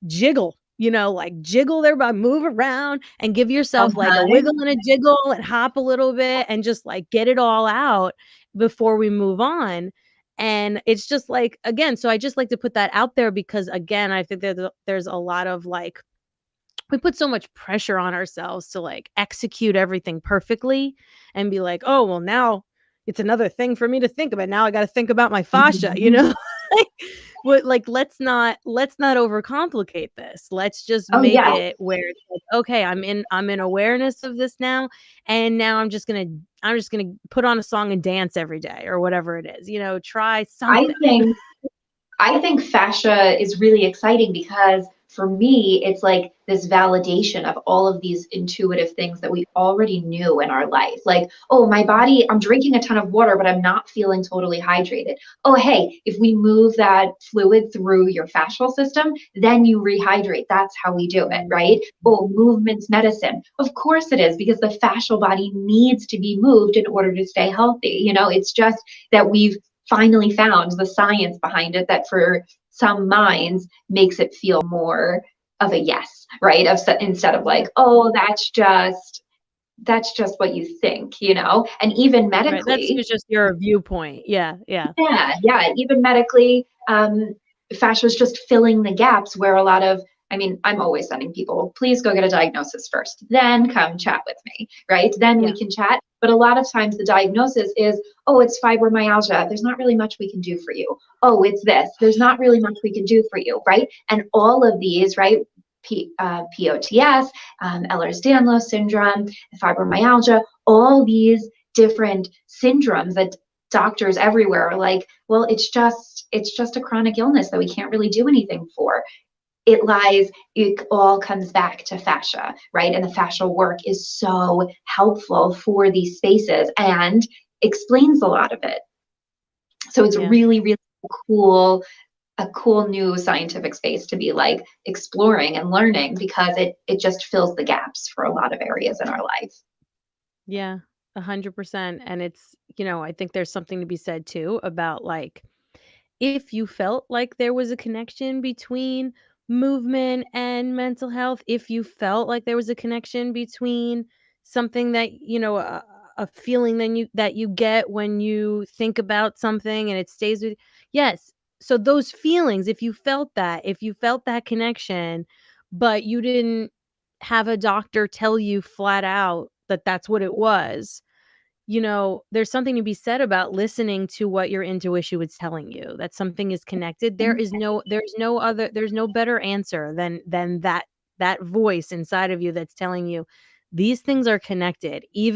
jiggle, like jiggle their body, move around and give yourself like a Uh-huh. wiggle and a jiggle and hop a little bit and just like get it all out before we move on. And it's just like, again, so I just like to put that out there because, again, I think that there's a lot of like, we put so much pressure on ourselves to like execute everything perfectly and be like, "Oh, well now it's another thing for me to think about. Now I got to think about my fascia," Mhm. Like like let's not overcomplicate this. Let's just Oh, make yeah. it where it's like, "Okay, I'm in awareness of this now, and now I'm just going to put on a song and dance every day or whatever it is. Try I something." think I think fascia is really exciting because for me, it's like this validation of all of these intuitive things that we already knew in our life. Like, oh, my body, I'm drinking a ton of water, but I'm not feeling totally hydrated. Oh, hey, if we move that fluid through your fascial system, then you rehydrate. That's how we do it, right? Oh, movement's medicine. Of course it is, because the fascial body needs to be moved in order to stay healthy. It's just that we've finally found the science behind it that for some minds makes it feel more of a yes, right? Instead of like, oh, that's just that's just what you think, you know, and even Right. That's medically. just your viewpoint. Yeah. Yeah. Yeah. Even medically, fascia is just filling the gaps where a lot of, I mean, I'm always sending people, please go get a diagnosis first, then come chat with me, right? Then Yeah. we can chat. But a lot of times the diagnosis is, oh, it's fibromyalgia. There's not really much we can do for you. Oh, it's this. There's not really much we can do for you, right? And all of these, right? POTS, Ehlers-Danlos syndrome, fibromyalgia, all these different syndromes that doctors everywhere are like, well, it's just a chronic illness that we can't really do anything for. It all comes back to fascia, right? And the fascial work is so helpful for these spaces and explains a lot of it. So it's Yeah. really, really cool, a cool new scientific space to be like exploring and learning, because it just fills the gaps for a lot of areas in our life. Yeah. 100%. And it's, I think there's something to be said too about like, if you felt like there was a connection between movement and mental health, if you felt like there was a connection between something that, a feeling that you get when you think about something and it stays with, yes. So those feelings, if you felt that connection, but you didn't have a doctor tell you flat out that that's what it was, there's something to be said about listening to what your intuition was telling you, that something is connected. There's no better answer than that voice inside of you that's telling you these things are connected, you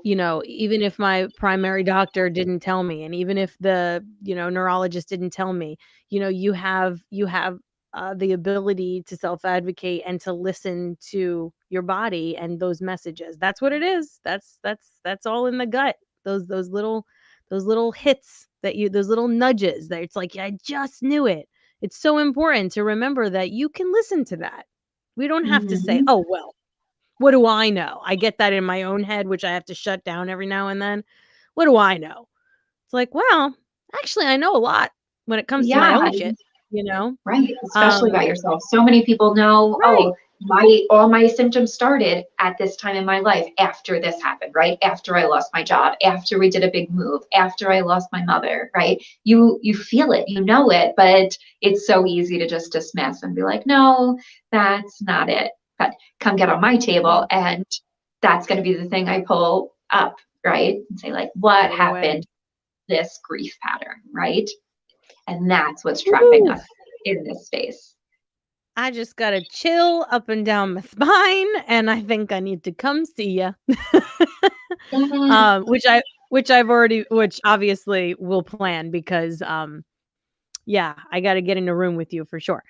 know, even if my primary doctor didn't tell me, and even if the, neurologist didn't tell me, you have the ability to self-advocate and to listen to your body and those messages. That's what it is. That's all in the gut. Those little hits those little nudges that it's like, I just knew it. It's so important to remember that you can listen to that. We don't have to say, Mm-hmm. "Oh, well, what do I know?" I get that in my own head, which I have to shut down every now and then. What do I know? It's like, well, actually, I know a lot when it comes to my Yeah, own shit, you know? right. Especially Um, by yourself. So many people know, right. oh, all my symptoms started at this time in my life after this happened, right? After I lost my job, after we did a big move, after I lost my mother, right? You feel it, you know it, but it's so easy to just dismiss and be like, no, that's not it. But come get on my table, and that's going to be the thing I pull up, right? And say like, what Right away. happened? This grief pattern, right? And that's what's trapping Woo! us in this space. I just got a chill up and down my spine, and I think I need to come see ya. Yes. Which obviously will plan because, yeah, I gotta get in a room with you for sure.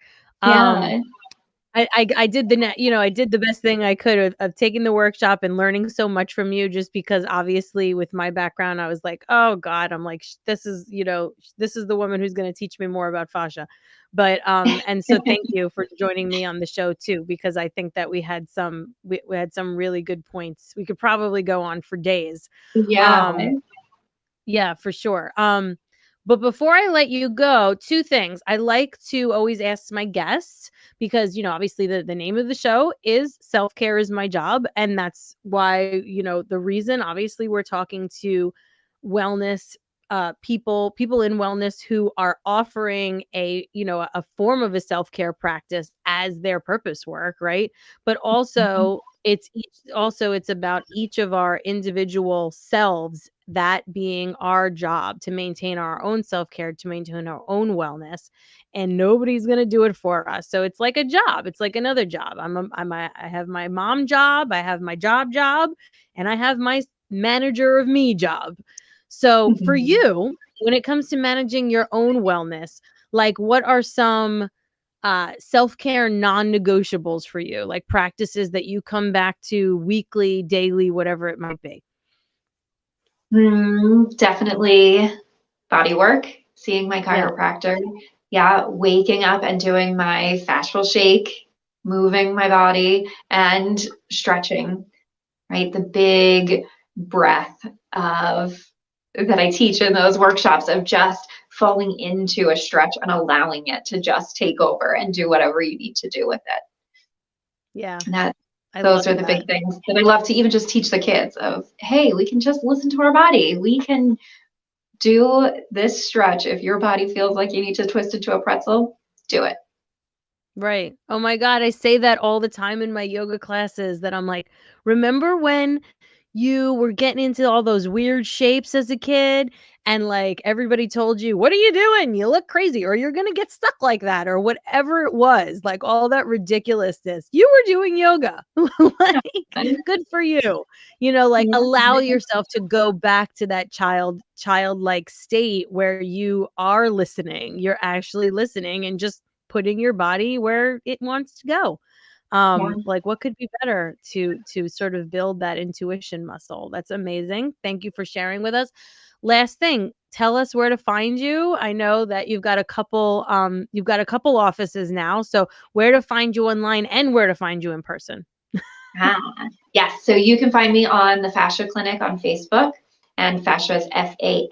Um, Yeah. I did I did the best thing I could of taking the workshop and learning so much from you, just because obviously with my background, I was like, "Oh god," I'm like, this is the woman who's gonna teach me more about fascia." But, and so thank you for joining me on the show too, because I think that we had some really good points. We could probably go on for days. Yeah. Um yeah, for sure. But before I let you go, two things. I like to always ask my guests because, obviously the name of the show is Self-Care is My Job. And that's why, the reason obviously we're talking to wellness people in wellness who are offering a form of a self-care practice as their purpose work, right? But it's about each of our individual selves, that being our job to maintain our own self-care, to maintain our own wellness, and nobody's going to do it for us. So it's like a job. It's like another job. I have my mom job, I have my job, and I have my manager of me job. So for Mhm. you, when it comes to managing your own wellness, like what are some self-care non-negotiables for you, like practices that you come back to weekly, daily, whatever it might be? Definitely body work, seeing my Yeah. chiropractor. Yeah, waking up and doing my fascial shake, moving my body, and stretching, right? The big breath of that I teach in those workshops of just falling into a stretch and allowing it to just take over and do whatever you need to do with it. Yeah. And Those are the big things that I love to even just teach the kids of, hey, we can just listen to our body. We can do this stretch. If your body feels like you need to twist into a pretzel, do it. Right. Oh my God, I say that all the time in my yoga classes that I'm like, remember when you were getting into all those weird shapes as a kid and like everybody told you, "What are you doing? You look crazy or you're going to get stuck like that," or whatever it was, like all that ridiculousness. You were doing yoga. Like good for you. You know, like allow yourself to go back to that childlike state where you are listening. You're actually listening and just putting your body where it wants to go. Like what could be better to sort of build that intuition muscle? That's amazing. Thank you for sharing with us. Last thing, tell us where to find you. I know that you've got a couple offices now. So where to find you online and where to find you in person. Yes, so you can find me on the Fascia Clinic on Facebook, and Fascia is Fascia.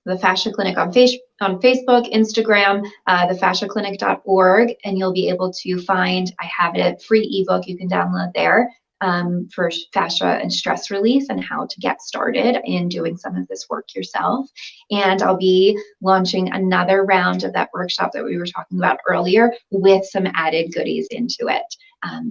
The Fascia Clinic on Facebook, Instagram, thefasciaclinic.org, and you'll be able to find, I have a free ebook you can download there for fascia and stress release and how to get started in doing some of this work yourself. And I'll be launching another round of that workshop that we were talking about earlier with some added goodies into it.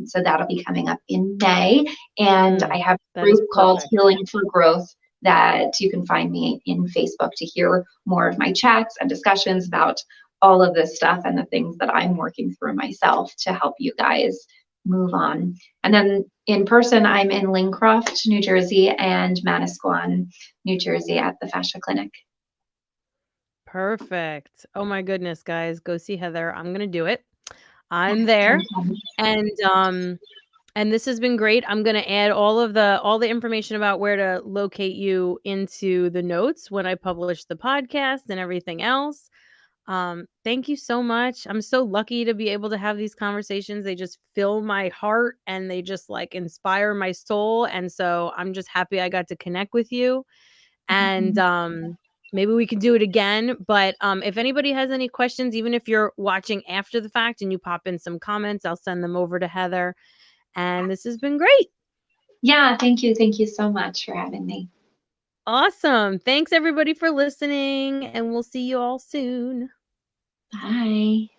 So that'll be coming up in May. And I have a group called Healing for Growth that you can find me in Facebook to hear more of my chats and discussions about all of this stuff and the things that I'm working through myself to help you guys move on. And then in person, I'm in Lincroft, New Jersey, and Manasquan, New Jersey at the Fascia Clinic. Perfect. Oh my goodness, guys, go see Heather. I'm going to do it. I'm there. And this has been great. I'm going to add all the information about where to locate you into the notes when I publish the podcast and everything else. Thank you so much. I'm so lucky to be able to have these conversations. They just fill my heart and they just like inspire my soul. And so I'm just happy I got to connect with you. And maybe we can do it again. But if anybody has any questions, even if you're watching after the fact and you pop in some comments, I'll send them over to Heather. And this has been great. Yeah, thank you. Thank you so much for having me. Awesome. Thanks everybody for listening, and we'll see you all soon. Bye.